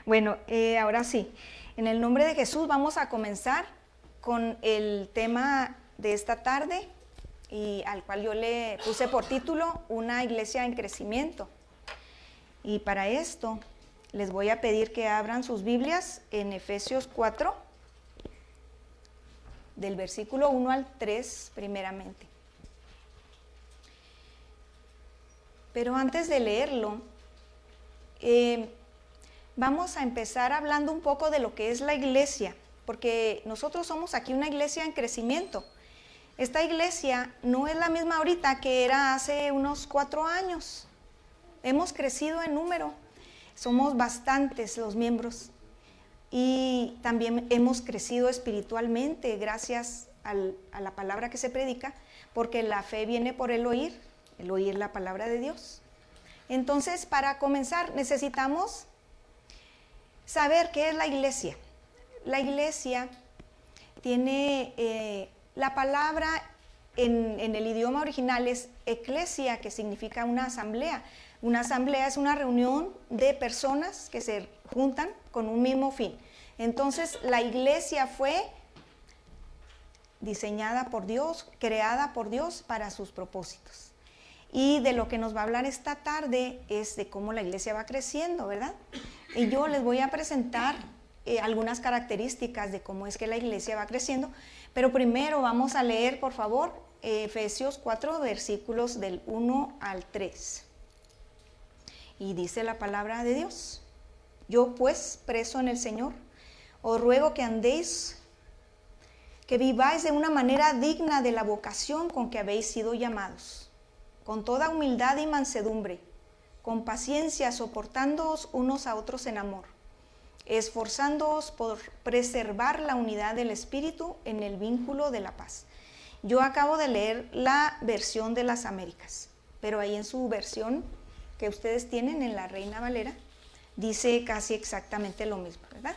Bueno, ahora sí, en el nombre de Jesús vamos a comenzar con el tema de esta tarde y al cual yo le puse por título Una iglesia en crecimiento. Y para esto les voy a pedir que abran sus Biblias en Efesios 4, del versículo 1 al 3 primeramente. Pero antes de leerlo, vamos a empezar hablando un poco de lo que es la iglesia, porque nosotros somos aquí una iglesia en crecimiento. Esta iglesia no es la misma ahorita que era hace unos 4 años. Hemos crecido en número, somos bastantes los miembros y también hemos crecido espiritualmente gracias a la palabra que se predica, porque la fe viene por el oír la palabra de Dios. Entonces, para comenzar, necesitamos saber qué es la iglesia. La iglesia tiene, la palabra en el idioma original es eclesia, que significa una asamblea. Una asamblea es una reunión de personas que se juntan con un mismo fin. Entonces, la iglesia fue diseñada por Dios, creada por Dios para sus propósitos. Y de lo que nos va a hablar esta tarde es de cómo la iglesia va creciendo, ¿verdad? Y yo les voy a presentar algunas características de cómo es que la iglesia va creciendo, pero primero vamos a leer, por favor, Efesios 4, versículos del 1 al 3. Y dice la palabra de Dios: Yo pues, preso en el Señor, os ruego que andéis, que viváis de una manera digna de la vocación con que habéis sido llamados, con toda humildad y mansedumbre, con paciencia, soportándoos unos a otros en amor, esforzándoos por preservar la unidad del Espíritu en el vínculo de la paz. Yo acabo de leer la versión de las Américas, pero ahí en su versión que ustedes tienen en la Reina Valera, dice casi exactamente lo mismo, ¿verdad?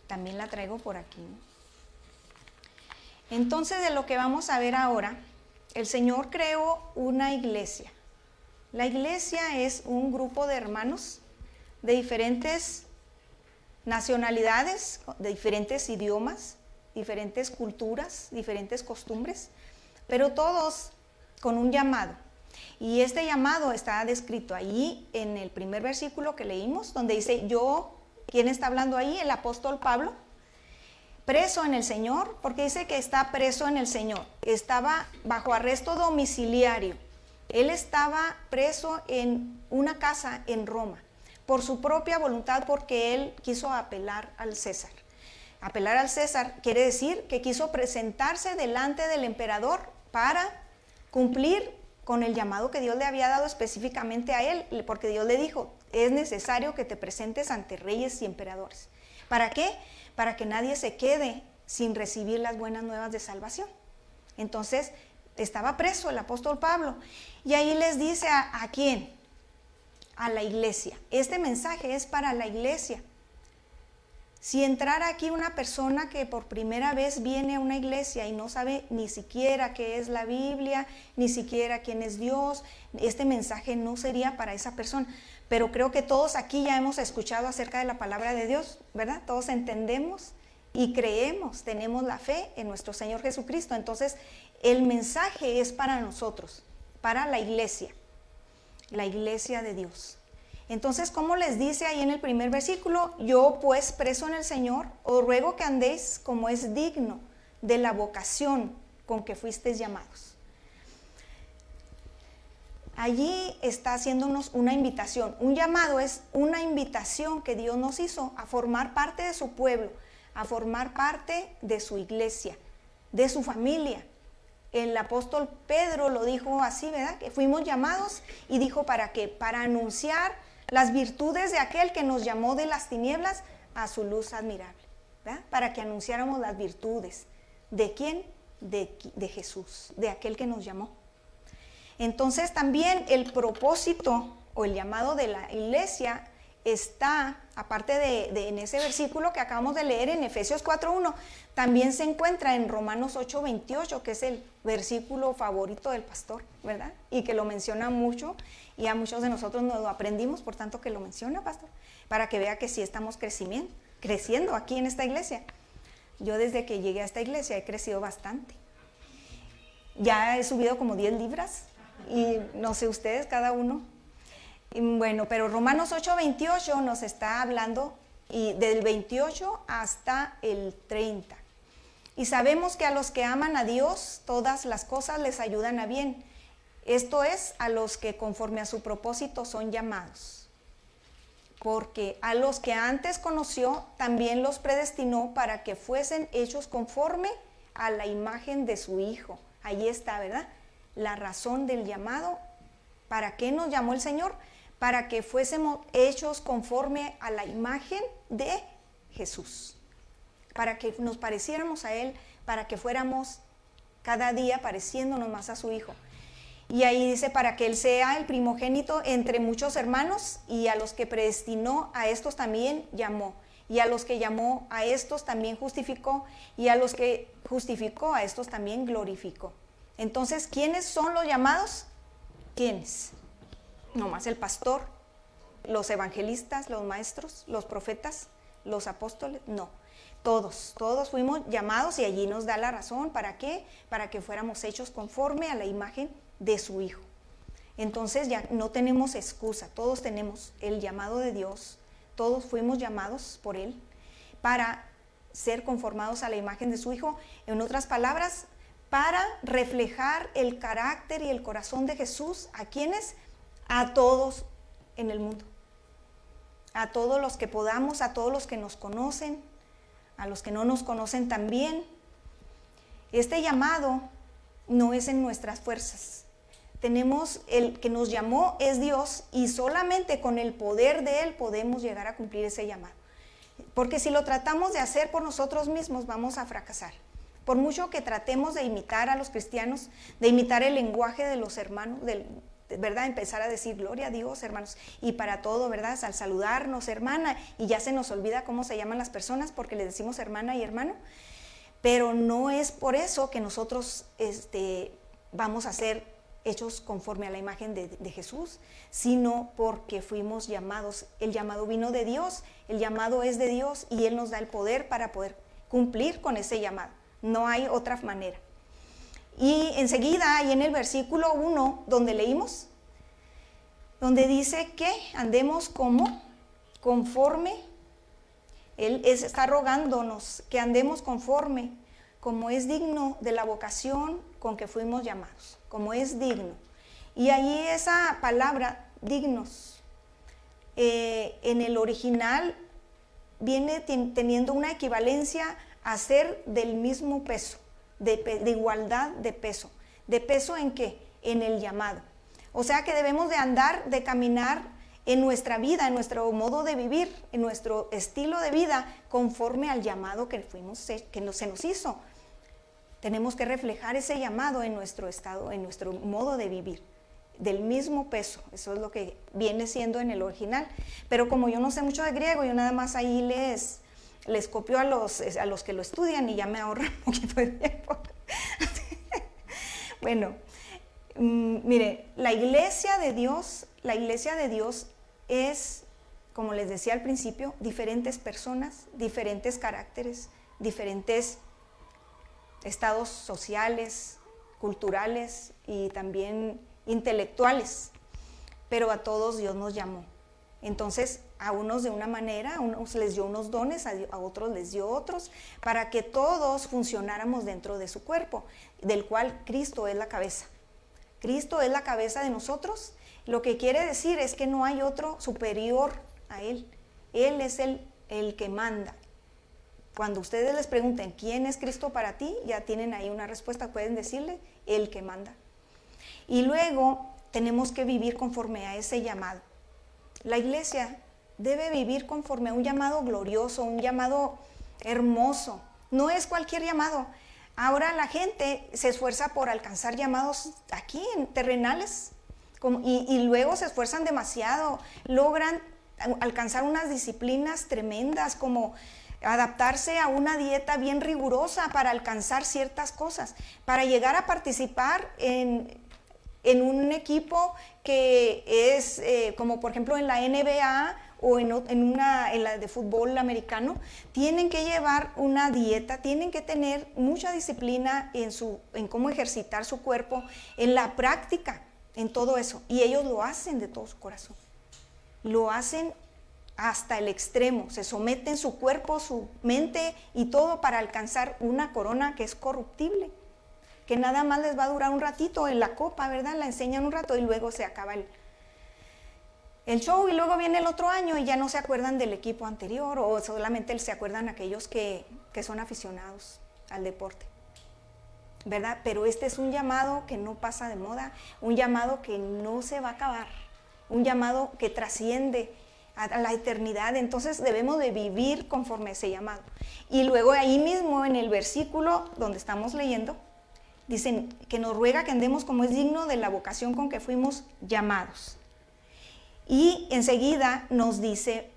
También la traigo por aquí, ¿no? Entonces, de lo que vamos a ver ahora, el Señor creó una iglesia. La iglesia es un grupo de hermanos de diferentes nacionalidades, de diferentes idiomas, diferentes culturas, diferentes costumbres, pero todos con un llamado. Y este llamado está descrito ahí en el primer versículo que leímos, donde dice, ¿quién está hablando ahí? El apóstol Pablo, preso en el Señor, porque dice que está preso en el Señor. Estaba bajo arresto domiciliario. Él estaba preso en una casa en Roma, por su propia voluntad, porque él quiso apelar al César. Apelar al César quiere decir que quiso presentarse delante del emperador para cumplir con el llamado que Dios le había dado específicamente a él, porque Dios le dijo, es necesario que te presentes ante reyes y emperadores. ¿Para qué? Para que nadie se quede sin recibir las buenas nuevas de salvación. Entonces, estaba preso el apóstol Pablo, y ahí les dice ¿a quién? A la iglesia. Este mensaje es para la iglesia. Si entrara aquí una persona que por primera vez viene a una iglesia y no sabe ni siquiera qué es la Biblia, ni siquiera quién es Dios, este mensaje no sería para esa persona. Pero creo que todos aquí ya hemos escuchado acerca de la palabra de Dios, ¿verdad? Todos entendemos y creemos, tenemos la fe en nuestro Señor Jesucristo. Entonces, el mensaje es para nosotros, para la iglesia de Dios. Entonces, ¿cómo les dice ahí en el primer versículo? Yo pues, preso en el Señor, os ruego que andéis como es digno de la vocación con que fuisteis llamados. Allí está haciéndonos una invitación. Un llamado es una invitación que Dios nos hizo a formar parte de su pueblo, a formar parte de su iglesia, de su familia. El apóstol Pedro lo dijo así, ¿verdad? Que fuimos llamados, y dijo, ¿para qué? Para anunciar las virtudes de aquel que nos llamó de las tinieblas a su luz admirable, ¿verdad? Para que anunciáramos las virtudes. ¿De quién? De Jesús, de aquel que nos llamó. Entonces también el propósito o el llamado de la iglesia está, aparte de en ese versículo que acabamos de leer en Efesios 4:1, también se encuentra en Romanos 8:28, que es el versículo favorito del pastor, ¿verdad? Y que lo menciona mucho, y a muchos de nosotros nos lo aprendimos, por tanto que lo menciona, pastor, para que vea que sí estamos creciendo aquí en esta iglesia. Yo desde que llegué a esta iglesia he crecido bastante. Ya he subido como 10 libras, y no sé ustedes, cada uno. Bueno, pero Romanos 8:28 nos está hablando y del 28 hasta el 30. Y sabemos que a los que aman a Dios, todas las cosas les ayudan a bien. Esto es, a los que conforme a su propósito son llamados. Porque a los que antes conoció, también los predestinó para que fuesen hechos conforme a la imagen de su Hijo. Ahí está, ¿verdad? La razón del llamado. ¿Para qué nos llamó el Señor? Para que fuésemos hechos conforme a la imagen de Jesús. Para que nos pareciéramos a Él, para que fuéramos cada día pareciéndonos más a su Hijo. Y ahí dice, para que Él sea el primogénito entre muchos hermanos, y a los que predestinó, a estos también llamó. Y a los que llamó, a estos también justificó. Y a los que justificó, a estos también glorificó. Entonces, ¿quiénes son los llamados? ¿Quiénes? Nomás el pastor, los evangelistas, los maestros, los profetas, los apóstoles. No, todos fuimos llamados, y allí nos da la razón. ¿Para qué? Para que fuéramos hechos conforme a la imagen de su Hijo. Entonces ya no tenemos excusa, todos tenemos el llamado de Dios, todos fuimos llamados por Él para ser conformados a la imagen de su Hijo. En otras palabras, para reflejar el carácter y el corazón de Jesús. ¿A quiénes? A todos en el mundo. A todos los que podamos, a todos los que nos conocen, a los que no nos conocen también. Este llamado no es en nuestras fuerzas. Tenemos, el que nos llamó es Dios, y solamente con el poder de Él podemos llegar a cumplir ese llamado. Porque si lo tratamos de hacer por nosotros mismos, vamos a fracasar. Por mucho que tratemos de imitar a los cristianos, de imitar el lenguaje de los hermanos, ¿verdad? Empezar a decir gloria a Dios, hermanos, y para todo, ¿verdad? Al saludarnos, hermana, y ya se nos olvida cómo se llaman las personas porque le decimos hermana y hermano. Pero no es por eso que nosotros vamos a ser hechos conforme a la imagen de Jesús, sino porque fuimos llamados. El llamado vino de Dios, el llamado es de Dios, y Él nos da el poder para poder cumplir con ese llamado. No hay otra manera. Y enseguida, ahí en el versículo 1, donde leímos, donde dice que andemos conforme, Él está rogándonos que andemos conforme, como es digno de la vocación con que fuimos llamados, como es digno. Y ahí esa palabra, dignos, en el original viene teniendo una equivalencia a ser del mismo peso, de igualdad de peso. ¿De peso en qué? En el llamado. O sea que debemos de andar, de caminar en nuestra vida, en nuestro modo de vivir, en nuestro estilo de vida, conforme al llamado que se nos hizo. Tenemos que reflejar ese llamado en nuestro estado, en nuestro modo de vivir, del mismo peso. Eso es lo que viene siendo en el original. Pero como yo no sé mucho de griego, yo nada más ahí les copio a los que lo estudian, y ya me ahorra un poquito de tiempo. Bueno, mire, la iglesia de Dios es, como les decía al principio, diferentes personas, diferentes caracteres, diferentes estados sociales, culturales y también intelectuales, pero a todos Dios nos llamó. Entonces, a unos de una manera, a unos les dio unos dones, a otros les dio otros, para que todos funcionáramos dentro de su cuerpo, del cual Cristo es la cabeza. Cristo es la cabeza de nosotros. Lo que quiere decir es que no hay otro superior a Él. Él es el que manda. Cuando ustedes les pregunten quién es Cristo para ti, ya tienen ahí una respuesta, pueden decirle el que manda. Y luego tenemos que vivir conforme a ese llamado. La iglesia debe vivir conforme a un llamado glorioso, un llamado hermoso. No es cualquier llamado. Ahora la gente se esfuerza por alcanzar llamados aquí, terrenales, y luego se esfuerzan demasiado, logran alcanzar unas disciplinas tremendas, como adaptarse a una dieta bien rigurosa para alcanzar ciertas cosas, para llegar a participar en un equipo que es como por ejemplo en la NBA o en la de fútbol americano. Tienen que llevar una dieta, tienen que tener mucha disciplina en cómo ejercitar su cuerpo, en la práctica, en todo eso, y ellos lo hacen de todo su corazón, lo hacen hasta el extremo, se someten su cuerpo, su mente y todo para alcanzar una corona que es corruptible, que nada más les va a durar un ratito en la copa, ¿verdad? La enseñan un rato y luego se acaba el show, y luego viene el otro año y ya no se acuerdan del equipo anterior, o solamente se acuerdan aquellos que son aficionados al deporte, ¿verdad? Pero este es un llamado que no pasa de moda, un llamado que no se va a acabar, un llamado que trasciende a la eternidad. Entonces debemos de vivir conforme a ese llamado. Y luego ahí mismo en el versículo donde estamos leyendo, dicen que nos ruega que andemos como es digno de la vocación con que fuimos llamados. Y enseguida nos dice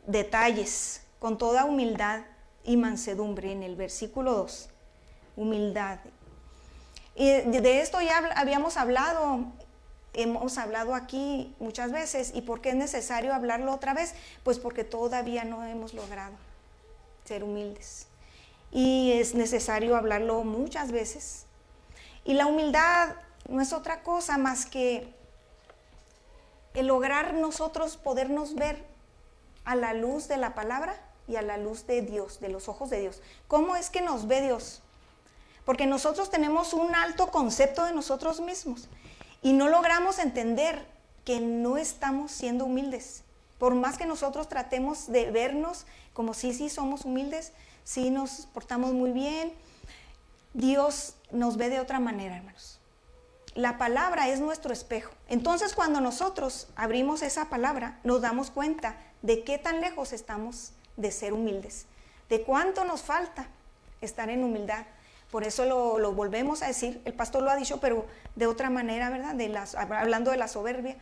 detalles con toda humildad y mansedumbre en el versículo 2. Humildad. Y de esto ya habíamos hablado, hemos hablado aquí muchas veces. ¿Y por qué es necesario hablarlo otra vez? Pues porque todavía no hemos logrado ser humildes. Y es necesario hablarlo muchas veces. Y la humildad no es otra cosa más que el lograr nosotros podernos ver a la luz de la palabra y a la luz de Dios, de los ojos de Dios. ¿Cómo es que nos ve Dios? Porque nosotros tenemos un alto concepto de nosotros mismos y no logramos entender que no estamos siendo humildes. Por más que nosotros tratemos de vernos como sí somos humildes, sí nos portamos muy bien, Dios nos ve de otra manera, hermanos. La palabra es nuestro espejo. Entonces, cuando nosotros abrimos esa palabra, nos damos cuenta de qué tan lejos estamos de ser humildes, de cuánto nos falta estar en humildad. Por eso lo volvemos a decir, el pastor lo ha dicho, pero de otra manera, ¿verdad? Hablando de la soberbia.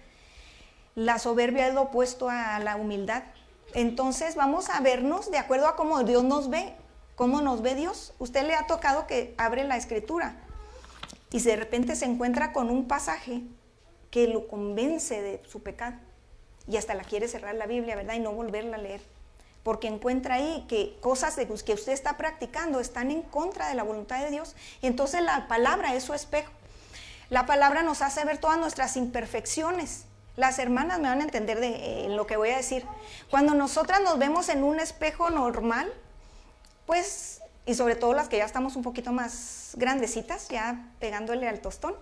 La soberbia es lo opuesto a la humildad. Entonces, vamos a vernos de acuerdo a cómo Dios nos ve. ¿Cómo nos ve Dios? Usted le ha tocado que abre la escritura y de repente se encuentra con un pasaje que lo convence de su pecado y hasta la quiere cerrar la Biblia, ¿verdad? Y no volverla a leer, porque encuentra ahí que cosas que usted está practicando están en contra de la voluntad de Dios. Y entonces la palabra es su espejo. La palabra nos hace ver todas nuestras imperfecciones. Las hermanas me van a entender de lo que voy a decir. Cuando nosotras nos vemos en un espejo normal, pues, y sobre todo las que ya estamos un poquito más grandecitas, ya pegándole al tostón,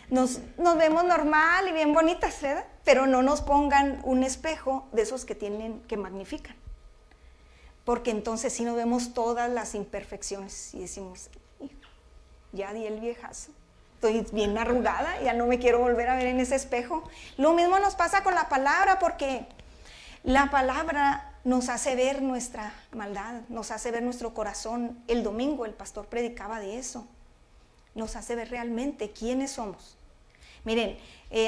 nos vemos normal y bien bonitas, ¿verdad? Pero no nos pongan un espejo de esos que magnifican, porque entonces sí nos vemos todas las imperfecciones y decimos, ya di el viejazo, estoy bien arrugada, ya no me quiero volver a ver en ese espejo. Lo mismo nos pasa con la palabra, porque la palabra nos hace ver nuestra maldad, nos hace ver nuestro corazón. El domingo el pastor predicaba de eso. Nos hace ver realmente quiénes somos. Miren,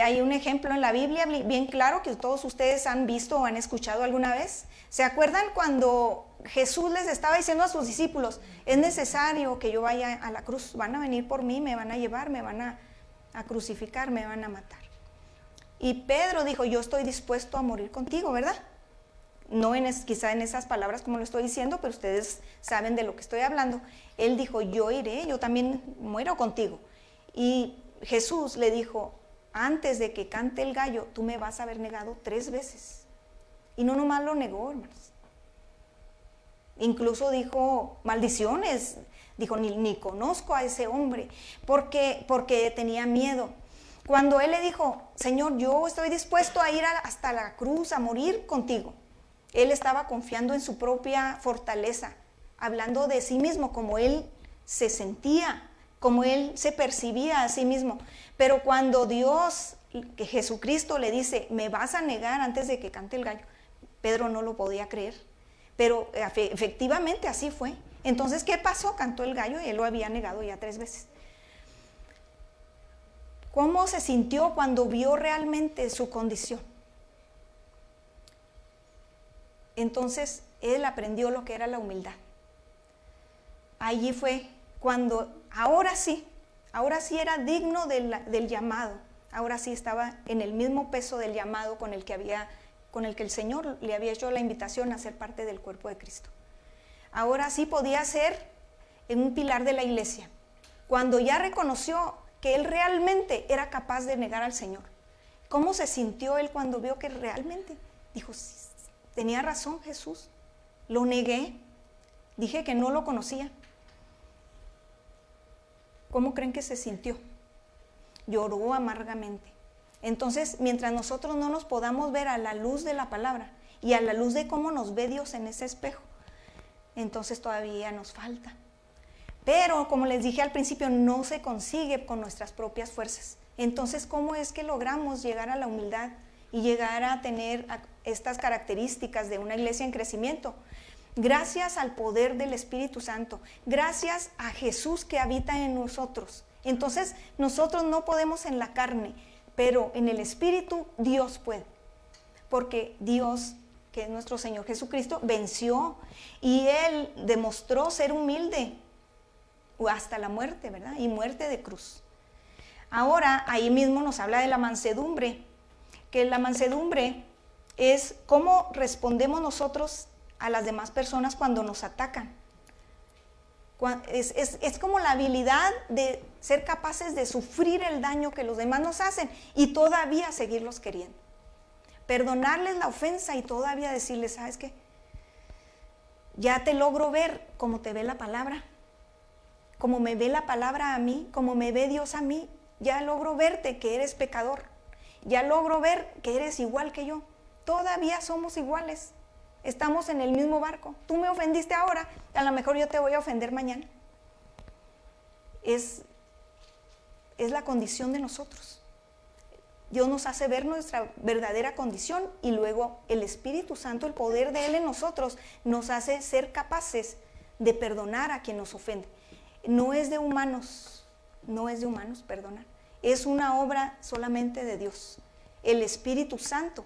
hay un ejemplo en la Biblia bien claro que todos ustedes han visto o han escuchado alguna vez. ¿Se acuerdan cuando Jesús les estaba diciendo a sus discípulos, es necesario que yo vaya a la cruz, van a venir por mí, me van a llevar, me van a crucificar, me van a matar? Y Pedro dijo, yo estoy dispuesto a morir contigo, ¿verdad? No quizá en esas palabras como lo estoy diciendo, pero ustedes saben de lo que estoy hablando. Él dijo, yo iré, yo también muero contigo. Y Jesús le dijo, antes de que cante el gallo, tú me vas a haber negado 3 veces. Y no nomás lo negó, hermanos. Incluso maldiciones. Dijo, ni conozco a ese hombre, porque tenía miedo. Cuando él le dijo, Señor, yo estoy dispuesto a ir hasta la cruz, a morir contigo. Él estaba confiando en su propia fortaleza, hablando de sí mismo, como él se sentía, como él se percibía a sí mismo. Pero cuando Dios, que Jesucristo le dice, me vas a negar antes de que cante el gallo, Pedro no lo podía creer. Pero efectivamente así fue. Entonces, ¿qué pasó? Cantó el gallo y él lo había negado ya 3 veces. ¿Cómo se sintió cuando vio realmente su condición? Entonces él aprendió lo que era la humildad. Allí fue cuando ahora sí era digno del llamado. Ahora sí estaba en el mismo peso del llamado con el que el Señor le había hecho la invitación a ser parte del cuerpo de Cristo. Ahora sí podía ser un pilar de la iglesia. Cuando ya reconoció que él realmente era capaz de negar al Señor. ¿Cómo se sintió él cuando vio que realmente? Dijo, sí, tenía razón Jesús, lo negué, dije que no lo conocía. ¿Cómo creen que se sintió? Lloró amargamente. Entonces, mientras nosotros no nos podamos ver a la luz de la palabra y a la luz de cómo nos ve Dios en ese espejo, entonces todavía nos falta. Pero, como les dije al principio, no se consigue con nuestras propias fuerzas. Entonces, ¿cómo es que logramos llegar a la humildad y llegar a tener estas características de una iglesia en crecimiento? Gracias al poder del Espíritu Santo, gracias a Jesús que habita en nosotros. Entonces, nosotros no podemos en la carne, pero en el Espíritu Dios puede. Porque Dios, que es nuestro Señor Jesucristo, venció y Él demostró ser humilde hasta la muerte, ¿verdad? Y muerte de cruz. Ahora, ahí mismo nos habla de la mansedumbre, que la mansedumbre es cómo respondemos nosotros a las demás personas cuando nos atacan. Es como la habilidad de ser capaces de sufrir el daño que los demás nos hacen y todavía seguirlos queriendo. Perdonarles la ofensa y todavía decirles, ¿sabes qué? Ya te logro ver como te ve la palabra, como me ve la palabra a mí, como me ve Dios a mí. Ya logro verte que eres pecador, ya logro ver que eres igual que yo. Todavía somos iguales, estamos en el mismo barco. Tú me ofendiste ahora, a lo mejor yo te voy a ofender mañana. Es la condición de nosotros. Dios nos hace ver nuestra verdadera condición y luego el Espíritu Santo, el poder de Él en nosotros, nos hace ser capaces de perdonar a quien nos ofende. No es de humanos perdonar. Es una obra solamente de Dios, el Espíritu Santo.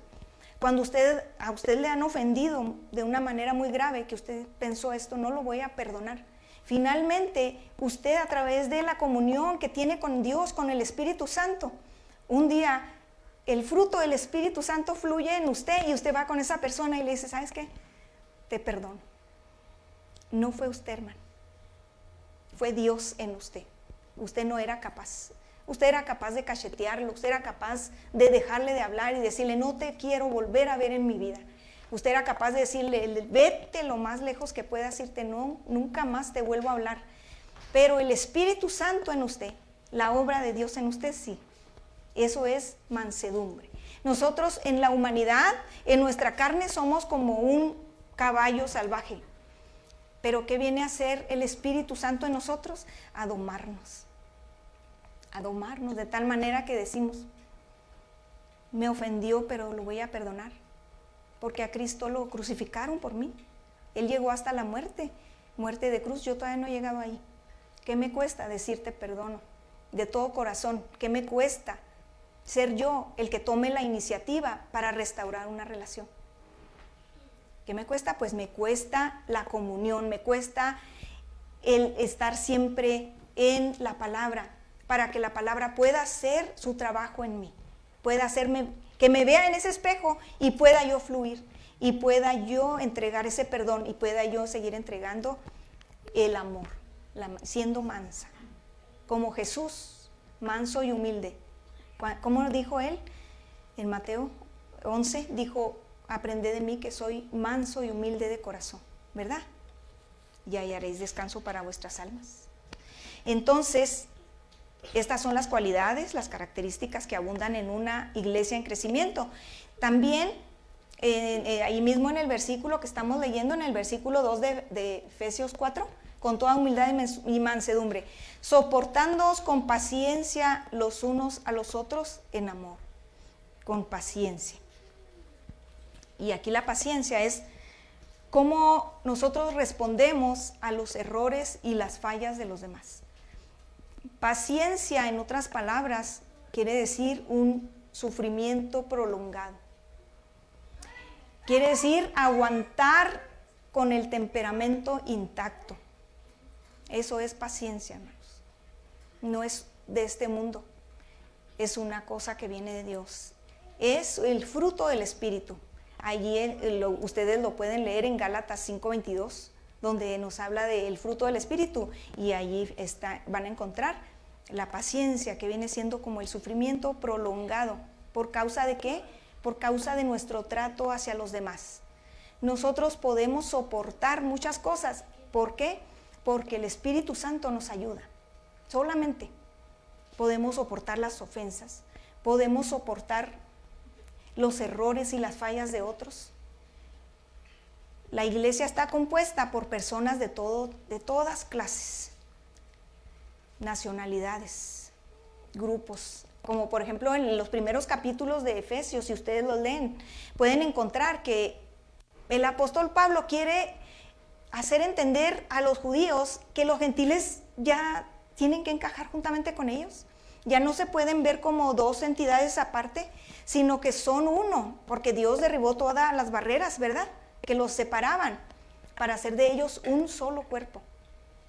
Cuando a usted le han ofendido de una manera muy grave, que usted pensó esto, no lo voy a perdonar. Finalmente, usted a través de la comunión que tiene con Dios, con el Espíritu Santo, un día el fruto del Espíritu Santo fluye en usted y usted va con esa persona y le dice, ¿sabes qué? Te perdono. No fue usted, hermano. Fue Dios en usted. Usted no era capaz. Usted era capaz de cachetearlo, usted era capaz de dejarle de hablar y decirle, no te quiero volver a ver en mi vida. Usted era capaz de decirle, vete lo más lejos que puedas irte, no, nunca más te vuelvo a hablar. Pero el Espíritu Santo en usted, la obra de Dios en usted, sí. Eso es mansedumbre. Nosotros en la humanidad, en nuestra carne, somos como un caballo salvaje. Pero ¿qué viene a hacer el Espíritu Santo en nosotros? A domarnos de tal manera que decimos, me ofendió, pero lo voy a perdonar, porque a Cristo lo crucificaron por mí. Él llegó hasta la muerte de cruz, yo todavía no he llegado ahí. ¿Qué me cuesta decirte perdono de todo corazón? ¿Qué me cuesta ser yo el que tome la iniciativa para restaurar una relación? ¿Qué me cuesta? Pues me cuesta la comunión, me cuesta el estar siempre en la palabra, para que la palabra pueda hacer su trabajo en mí, pueda hacerme, que me vea en ese espejo y pueda yo fluir, y pueda yo entregar ese perdón, y pueda yo seguir entregando el amor, siendo mansa, como Jesús, manso y humilde. ¿Cómo dijo él? En Mateo 11 dijo, aprended de mí que soy manso y humilde de corazón, ¿verdad? Y hallaréis descanso para vuestras almas. Entonces, estas son las cualidades, las características que abundan en una iglesia en crecimiento. También, ahí mismo en el versículo que estamos leyendo, en el versículo 2 de Efesios 4, con toda humildad y mansedumbre, soportándoos con paciencia los unos a los otros en amor, con paciencia. Y aquí la paciencia es cómo nosotros respondemos a los errores y las fallas de los demás. Paciencia, en otras palabras, quiere decir un sufrimiento prolongado. Quiere decir aguantar con el temperamento intacto. Eso es paciencia, hermanos. No es de este mundo. Es una cosa que viene de Dios. Es el fruto del Espíritu. Allí ustedes lo pueden leer en Gálatas 5:22, donde nos habla del fruto del Espíritu. Y allí van a encontrar la paciencia, que viene siendo como el sufrimiento prolongado. ¿Por causa de qué? Por causa de nuestro trato hacia los demás. Nosotros podemos soportar muchas cosas. ¿Por qué? Porque el Espíritu Santo nos ayuda. Solamente podemos soportar las ofensas, podemos soportar los errores y las fallas de otros. La iglesia está compuesta por personas de todas clases, nacionalidades, grupos. Como por ejemplo en los primeros capítulos de Efesios, si ustedes los leen, pueden encontrar que el apóstol Pablo quiere hacer entender a los judíos que los gentiles ya tienen que encajar juntamente con ellos. Ya no se pueden ver como dos entidades aparte, sino que son uno, porque Dios derribó todas las barreras, ¿verdad?, que los separaban, para hacer de ellos un solo cuerpo,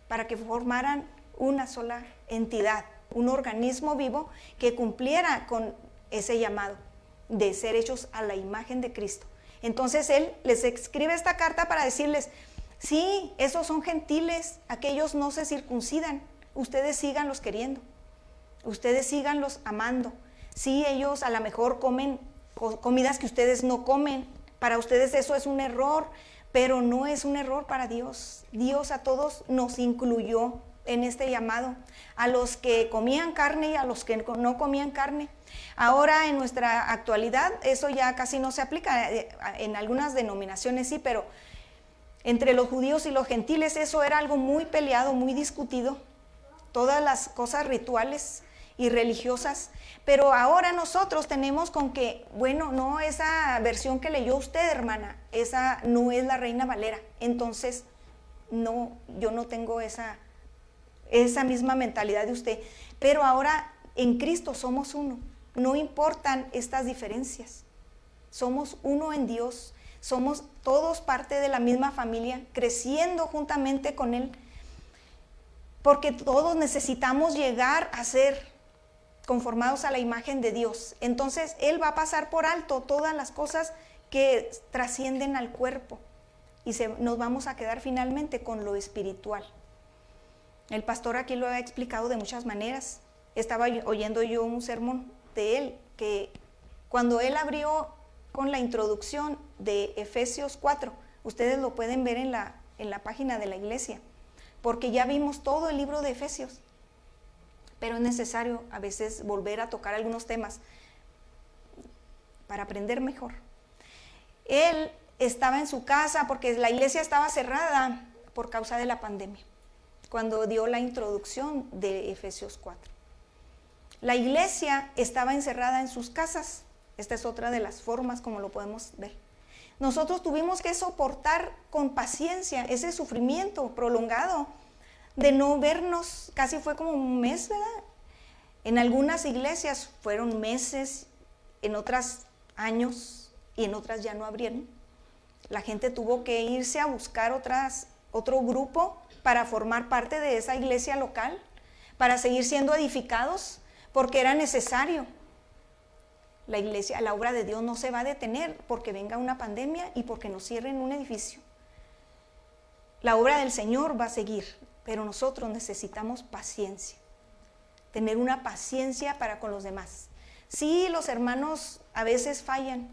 para que formaran una sola entidad, un organismo vivo que cumpliera con ese llamado de ser hechos a la imagen de Cristo. Entonces él les escribe esta carta para decirles: sí, esos son gentiles, aquellos no se circuncidan, ustedes síganlos queriendo, ustedes síganlos amando. Sí, ellos a lo mejor comen comidas que ustedes no comen, para ustedes eso es un error, pero no es un error para Dios. Dios a todos nos incluyó en este llamado, a los que comían carne y a los que no comían carne. Ahora en nuestra actualidad eso ya casi no se aplica, en algunas denominaciones sí, pero entre los judíos y los gentiles eso era algo muy peleado, muy discutido, todas las cosas rituales y religiosas. Pero ahora nosotros tenemos con que, bueno, no, esa versión que leyó usted, hermana, esa no es la Reina Valera, entonces no, yo no tengo esa misma mentalidad de usted. Pero ahora en Cristo somos uno, no importan estas diferencias, somos uno en Dios, somos todos parte de la misma familia, creciendo juntamente con Él, porque todos necesitamos llegar a ser conformados a la imagen de Dios. Entonces Él va a pasar por alto todas las cosas que trascienden al cuerpo y nos vamos a quedar finalmente con lo espiritual. El pastor aquí lo ha explicado de muchas maneras. Estaba oyendo yo un sermón de él, que cuando él abrió con la introducción de Efesios 4, ustedes lo pueden ver en la página de la iglesia, porque ya vimos todo el libro de Efesios, pero es necesario a veces volver a tocar algunos temas para aprender mejor. Él estaba en su casa porque la iglesia estaba cerrada por causa de la pandemia, cuando dio la introducción de Efesios 4. La iglesia estaba encerrada en sus casas. Esta es otra de las formas como lo podemos ver. Nosotros tuvimos que soportar con paciencia ese sufrimiento prolongado de no vernos, casi fue como un mes, ¿verdad? En algunas iglesias fueron meses, en otras años y en otras ya no abrieron. La gente tuvo que irse a buscar otro grupo para formar parte de esa iglesia local, para seguir siendo edificados, porque era necesario. La iglesia, la obra de Dios no se va a detener porque venga una pandemia y porque nos cierren un edificio. La obra del Señor va a seguir, pero nosotros necesitamos paciencia, tener una paciencia para con los demás. Sí, los hermanos a veces fallan.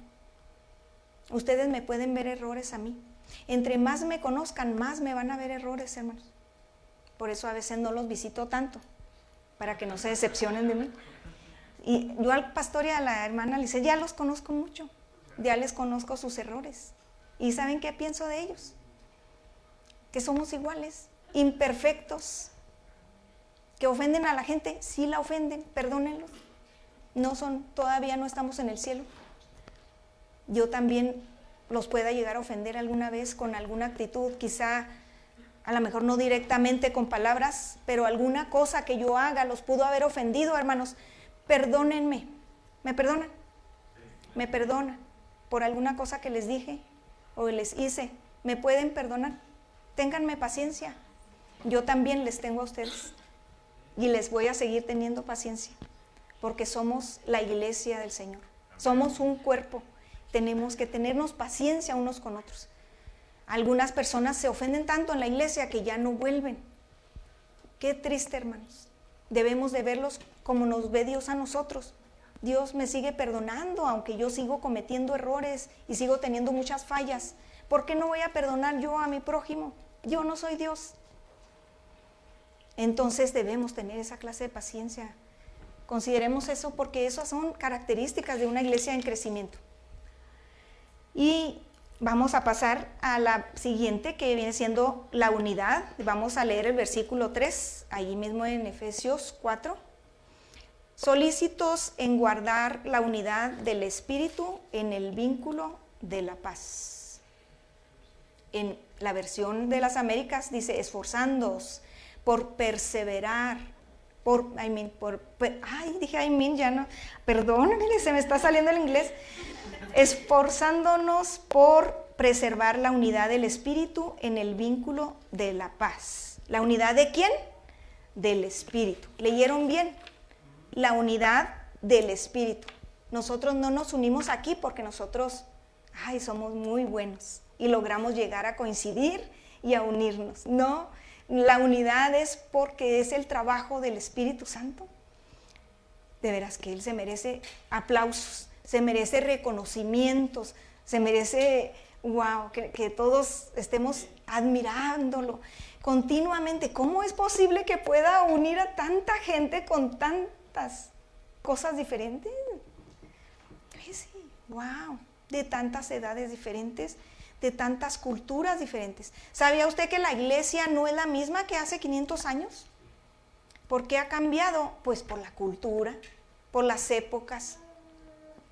Ustedes me pueden ver errores a mí. Entre más me conozcan, más me van a ver errores, hermanos. Por eso a veces no los visito tanto, para que no se decepcionen de mí. Y yo al pastor y a la hermana le dice, ya los conozco mucho, ya les conozco sus errores. ¿Y saben qué pienso de ellos? Que somos iguales, imperfectos, que ofenden a la gente, sí la ofenden, perdónenlos. Todavía no estamos en el cielo. Yo también los pueda llegar a ofender alguna vez con alguna actitud, quizá a lo mejor no directamente con palabras, pero alguna cosa que yo haga los pudo haber ofendido, hermanos. Perdónenme, ¿me perdonan? ¿Me perdonan por alguna cosa que les dije? o les hice, ¿me pueden perdonar? Ténganme paciencia. Yo también les tengo a ustedes y les voy a seguir teniendo paciencia, porque somos la iglesia del Señor. Somos un cuerpo. Tenemos que tenernos paciencia unos con otros. Algunas personas se ofenden tanto en la iglesia que ya no vuelven. Qué triste, hermanos. Debemos de verlos como nos ve Dios a nosotros. Dios me sigue perdonando, aunque yo sigo cometiendo errores y sigo teniendo muchas fallas. ¿Por qué no voy a perdonar yo a mi prójimo? Yo no soy Dios. Entonces debemos tener esa clase de paciencia. Consideremos eso, porque esas son características de una iglesia en crecimiento. Y vamos a pasar a la siguiente, que viene siendo la unidad. Vamos a leer el versículo 3, ahí mismo en Efesios 4. Solícitos en guardar la unidad del Espíritu en el vínculo de la paz. En la versión de las Américas dice, esforzándoos por perseverar, perdónenme, se me está saliendo el inglés, esforzándonos por preservar la unidad del Espíritu en el vínculo de la paz. ¿La unidad de quién? Del Espíritu. ¿Leyeron bien? La unidad del Espíritu. Nosotros no nos unimos aquí porque nosotros, somos muy buenos y logramos llegar a coincidir y a unirnos. No, la unidad es porque es el trabajo del Espíritu Santo. De veras que Él se merece aplausos, se merece reconocimientos, se merece, que todos estemos admirándolo continuamente. ¿Cómo es posible que pueda unir a tanta gente con tantas cosas diferentes? Sí, de tantas edades diferentes, de tantas culturas diferentes. ¿Sabía usted que la iglesia no es la misma que hace 500 años? ¿Por qué ha cambiado? Pues por la cultura, por las épocas.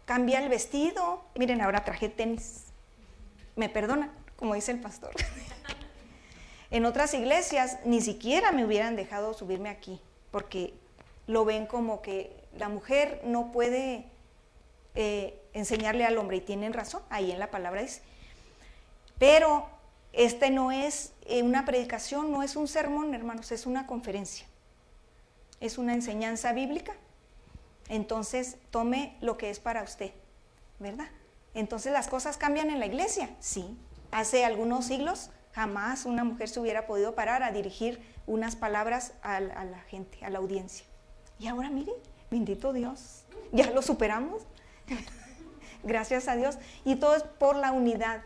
Cambia el vestido. Miren, ahora traje tenis. Me perdonan, como dice el pastor. En otras iglesias ni siquiera me hubieran dejado subirme aquí, porque lo ven como que la mujer no puede enseñarle al hombre, y tienen razón, ahí en la palabra dice. Pero este no es una predicación, no es un sermón, hermanos, es una conferencia. Es una enseñanza bíblica. Entonces, tome lo que es para usted, ¿verdad? Entonces, ¿las cosas cambian en la iglesia? Sí. Hace algunos siglos, jamás una mujer se hubiera podido parar a dirigir unas palabras a la gente, a la audiencia. Y ahora, mire, bendito Dios, ya lo superamos. Gracias a Dios. Y todo es por la unidad.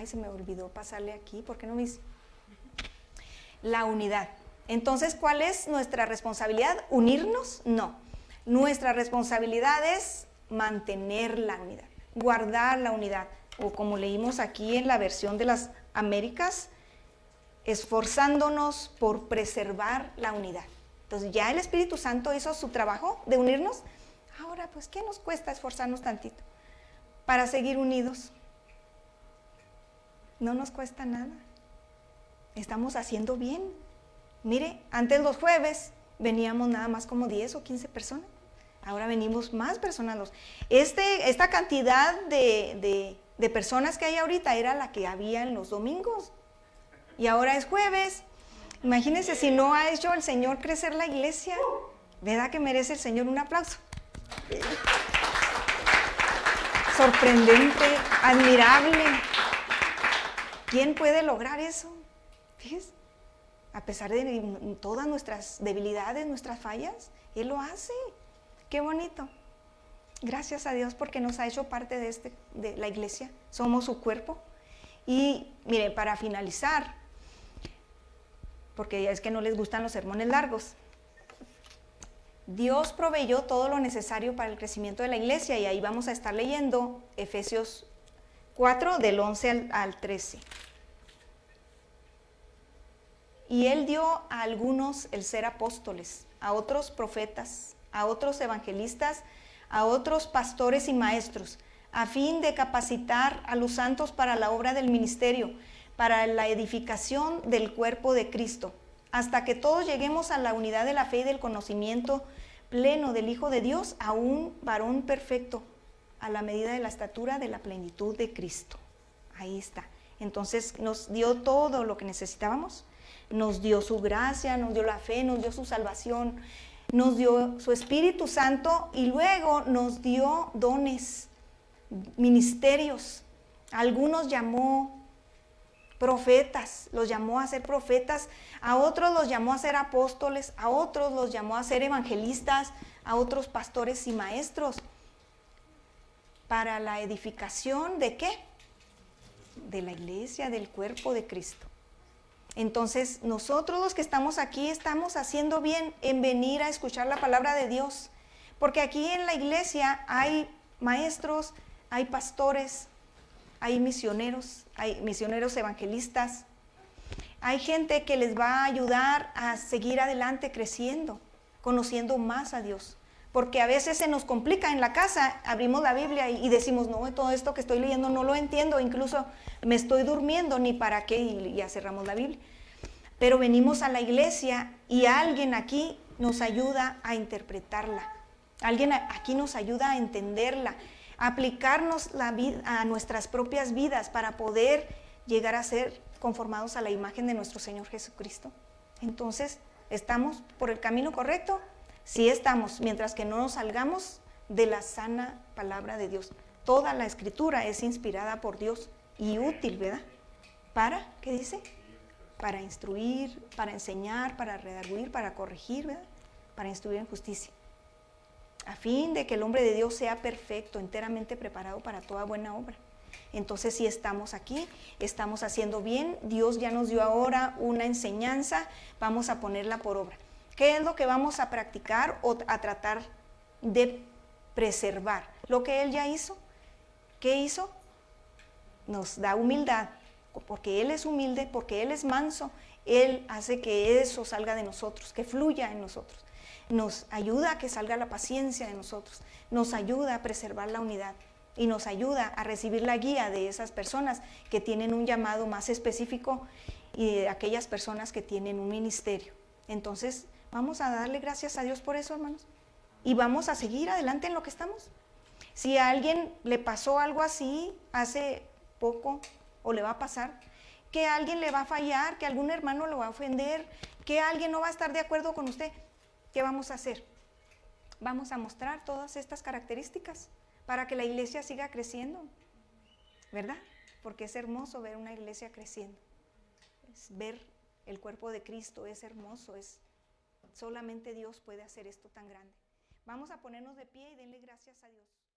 Se me olvidó pasarle aquí, ¿por qué no me dice? La unidad. Entonces, ¿cuál es nuestra responsabilidad? ¿Unirnos? No. Nuestra responsabilidad es mantener la unidad, guardar la unidad. O como leímos aquí en la versión de las Américas, esforzándonos por preservar la unidad. Entonces, ya el Espíritu Santo hizo su trabajo de unirnos. Ahora, pues, ¿qué nos cuesta esforzarnos tantito para seguir unidos? No nos cuesta nada. Estamos haciendo bien. Mire, antes los jueves veníamos nada más como 10 o 15 personas. Ahora venimos más personas. Esta cantidad de personas que hay ahorita era la que había en los domingos. Y ahora es jueves. Imagínense si no ha hecho el Señor crecer la iglesia. ¿Verdad que merece el Señor un aplauso? Sorprendente, admirable. ¿Quién puede lograr eso? Fíjese, a pesar de todas nuestras debilidades, nuestras fallas, Él lo hace. Qué bonito. Gracias a Dios porque nos ha hecho parte de la iglesia. Somos su cuerpo. Y mire, para finalizar, porque es que no les gustan los sermones largos, Dios proveyó todo lo necesario para el crecimiento de la iglesia, y ahí vamos a estar leyendo Efesios 4, del 11 al 13. Y Él dio a algunos el ser apóstoles, a otros profetas, a otros evangelistas, a otros pastores y maestros, a fin de capacitar a los santos para la obra del ministerio, para la edificación del cuerpo de Cristo, hasta que todos lleguemos a la unidad de la fe y del conocimiento pleno del Hijo de Dios, a un varón perfecto, a la medida de la estatura de la plenitud de Cristo. ahí está. Entonces nos dio todo lo que necesitábamos, nos dio su gracia, nos dio la fe, nos dio su salvación, nos dio su Espíritu Santo y luego nos dio dones, ministerios. Algunos llamó profetas, los llamó a ser profetas, a otros los llamó a ser apóstoles, a otros los llamó a ser evangelistas, a otros pastores y maestros, para la edificación ¿de qué? De la iglesia, del cuerpo de Cristo. Entonces, nosotros los que estamos aquí estamos haciendo bien en venir a escuchar la palabra de Dios, porque aquí en la iglesia hay maestros, hay pastores, hay misioneros evangelistas, hay gente que les va a ayudar a seguir adelante creciendo, conociendo más a Dios. Porque a veces se nos complica en la casa, abrimos la Biblia y decimos, no, todo esto que estoy leyendo no lo entiendo, incluso me estoy durmiendo, ni para qué, y ya cerramos la Biblia. Pero venimos a la iglesia y alguien aquí nos ayuda a interpretarla, alguien aquí nos ayuda a entenderla, a aplicarnos la vida a nuestras propias vidas para poder llegar a ser conformados a la imagen de nuestro Señor Jesucristo. Entonces, ¿estamos por el camino correcto? Sí estamos, mientras que no nos salgamos de la sana palabra de Dios. Toda la Escritura es inspirada por Dios y útil, ¿verdad? ¿Para qué dice? Para instruir, para enseñar, para redarguir, para corregir, ¿verdad? Para instruir en justicia. A fin de que el hombre de Dios sea perfecto, enteramente preparado para toda buena obra. Entonces, si estamos aquí, estamos haciendo bien, Dios ya nos dio ahora una enseñanza, vamos a ponerla por obra. ¿Qué es lo que vamos a practicar o a tratar de preservar? Lo que Él ya hizo. ¿Qué hizo? Nos da humildad, porque Él es humilde, porque Él es manso, Él hace que eso salga de nosotros, que fluya en nosotros. Nos ayuda a que salga la paciencia de nosotros, nos ayuda a preservar la unidad y nos ayuda a recibir la guía de esas personas que tienen un llamado más específico y de aquellas personas que tienen un ministerio. Entonces, vamos a darle gracias a Dios por eso, hermanos, y vamos a seguir adelante en lo que estamos. Si a alguien le pasó algo así hace poco o le va a pasar, que a alguien le va a fallar, que algún hermano lo va a ofender, que alguien no va a estar de acuerdo con usted, ¿qué vamos a hacer? Vamos a mostrar todas estas características para que la iglesia siga creciendo, ¿verdad? Porque es hermoso ver una iglesia creciendo, es ver el cuerpo de Cristo, es hermoso, solamente Dios puede hacer esto tan grande. Vamos a ponernos de pie y denle gracias a Dios.